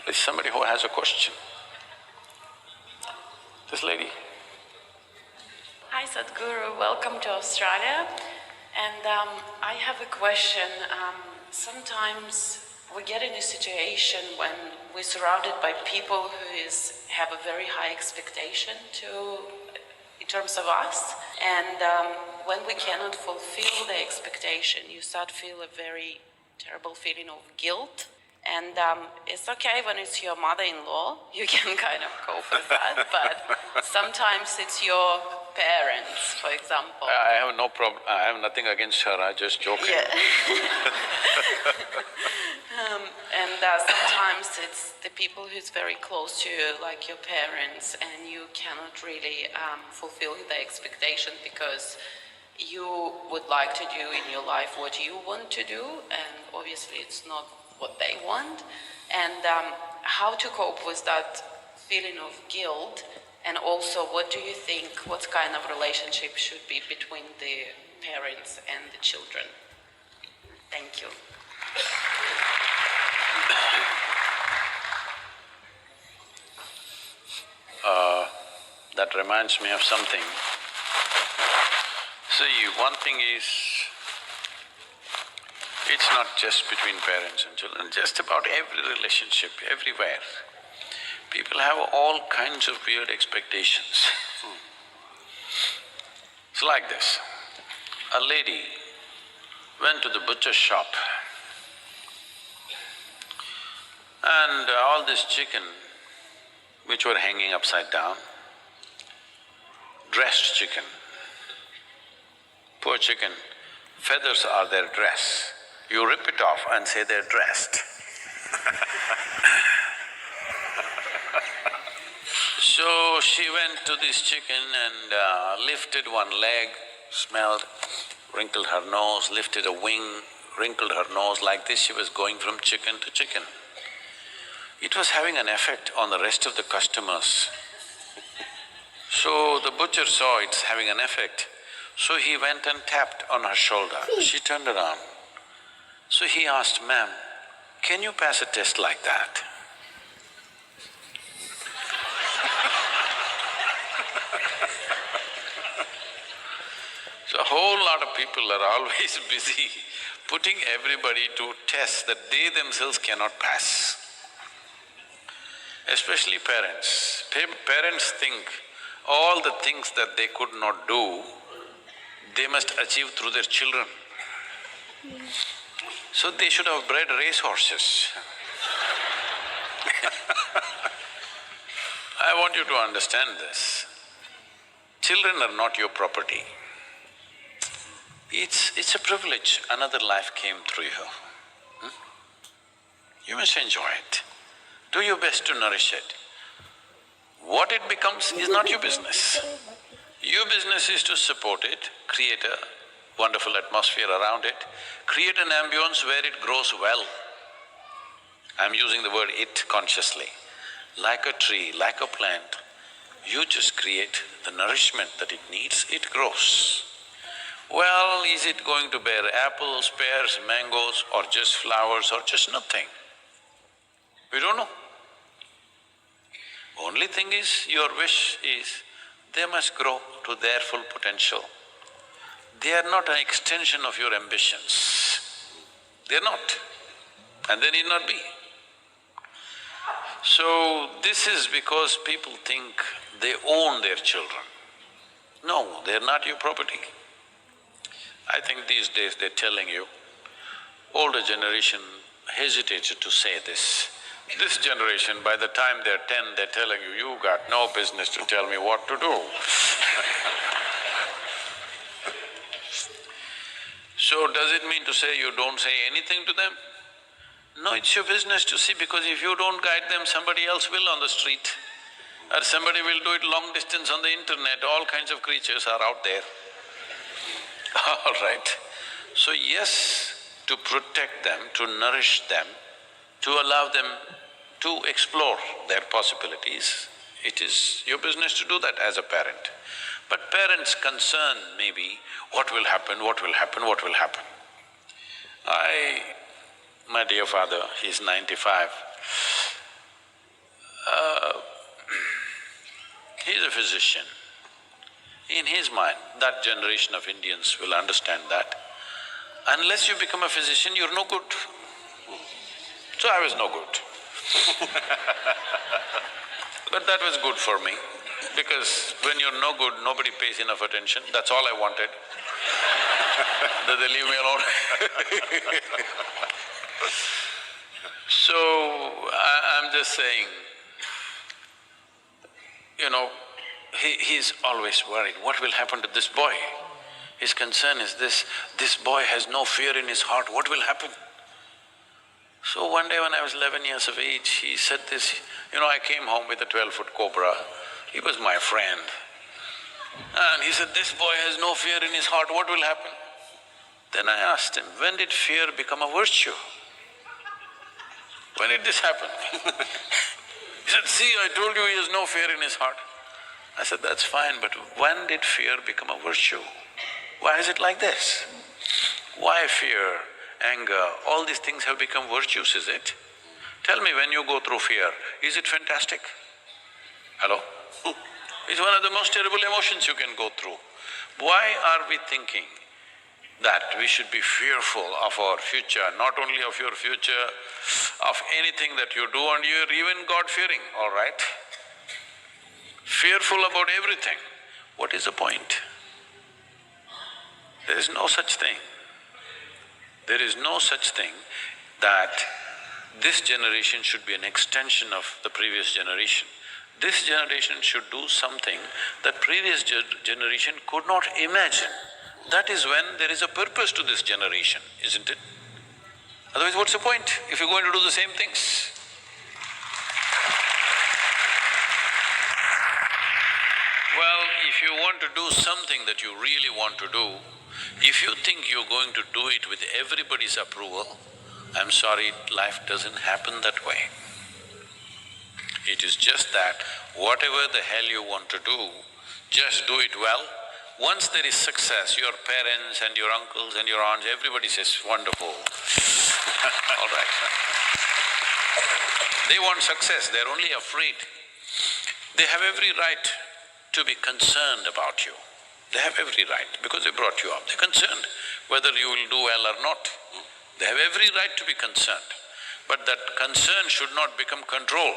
There's somebody who has a question. This lady. Hi Sadhguru, welcome to Australia. And I have a question. Sometimes we get in a situation when we're surrounded by people who have a very high expectation in terms of us. And when we cannot fulfill the expectation, you start to feel a very terrible feeling of guilt. And it's okay when it's your mother-in-law, you can kind of cope with that, but sometimes it's your parents, for example. I have no problem, I have nothing against her, I just joking. Yeah. And sometimes it's the people who's very close to you, like your parents, and you cannot really fulfill the expectation because you would like to do in your life what you want to do, and obviously it's not what they want. And how to cope with that feeling of guilt, and also what do you think, what kind of relationship should be between the parents and the children? Thank you. That reminds me of something. See, one thing is, it's not just between parents and children, just about every relationship, everywhere. People have all kinds of weird expectations. It's like this. A lady went to the butcher's shop and all this chicken which were hanging upside down, dressed chicken. Poor chicken, feathers are their dress. You rip it off and say they're dressed. So she went to this chicken and lifted one leg, smelled, wrinkled her nose, lifted a wing, wrinkled her nose. Like this she was going from chicken to chicken. It was having an effect on the rest of the customers. So the butcher saw it's having an effect, so he went and tapped on her shoulder. She turned around. So he asked, "Ma'am, can you pass a test like that?" So a whole lot of people are always busy putting everybody to tests that they themselves cannot pass. Especially parents. Parents think all the things that they could not do, they must achieve through their children. So they should have bred racehorses. I want you to understand this. Children are not your property. It's a privilege, another life came through you. You must enjoy it. Do your best to nourish it. What it becomes is not your business. Your business is to support it, create a wonderful atmosphere around it, create an ambience where it grows well. I'm using the word it consciously. Like a tree, like a plant, you just create the nourishment that it needs, it grows. Well, is it going to bear apples, pears, mangoes, or just flowers, or just nothing? We don't know. Only thing is, your wish is, they must grow to their full potential. They are not an extension of your ambitions. They're not, and they need not be. So, this is because people think they own their children. No, they're not your property. I think these days they're telling you, older generation hesitated to say this. This generation, by the time they're 10, they're telling you, "You got no business to tell me what to do." So does it mean to say you don't say anything to them? No, it's your business to see, because if you don't guide them, somebody else will on the street. Or somebody will do it long distance on the internet, all kinds of creatures are out there. All right. So yes, to protect them, to nourish them, to allow them to explore their possibilities, it is your business to do that as a parent. But parents' concern may be, what will happen, what will happen, what will happen? My dear father, he's 95, He's a physician. In his mind, that generation of Indians will understand that. Unless you become a physician, you're no good. So I was no good. But that was good for me, because when you're no good, nobody pays enough attention, that's all I wanted. That they leave me alone. So, I'm just saying, you know, he's always worried, what will happen to this boy? His concern is this boy has no fear in his heart, what will happen? So one day when I was 11 years of age, he said this, you know, I came home with a 12-foot cobra, he was my friend. And he said, this boy has no fear in his heart, what will happen? Then I asked him, when did fear become a virtue? When did this happen? He said, see, I told you he has no fear in his heart. I said, that's fine, but when did fear become a virtue? Why is it like this? Why fear, anger, all these things have become virtues, is it? Tell me, when you go through fear, is it fantastic? Hello? It's one of the most terrible emotions you can go through. Why are we thinking that we should be fearful of our future, not only of your future, of anything that you do, and you're even God-fearing, all right? Fearful about everything. What is the point? There is no such thing. There is no such thing that this generation should be an extension of the previous generation. This generation should do something that previous generation could not imagine. That is when there is a purpose to this generation, isn't it? Otherwise, what's the point if you're going to do the same things? Well, if you want to do something that you really want to do, if you think you're going to do it with everybody's approval, I'm sorry, life doesn't happen that way. It is just that whatever the hell you want to do, just do it well. Once there is success, your parents and your uncles and your aunts, everybody says, wonderful. All right. They want success, they're only afraid. They have every right to be concerned about you. They have every right, because they brought you up. They're concerned whether you will do well or not. They have every right to be concerned. But that concern should not become control.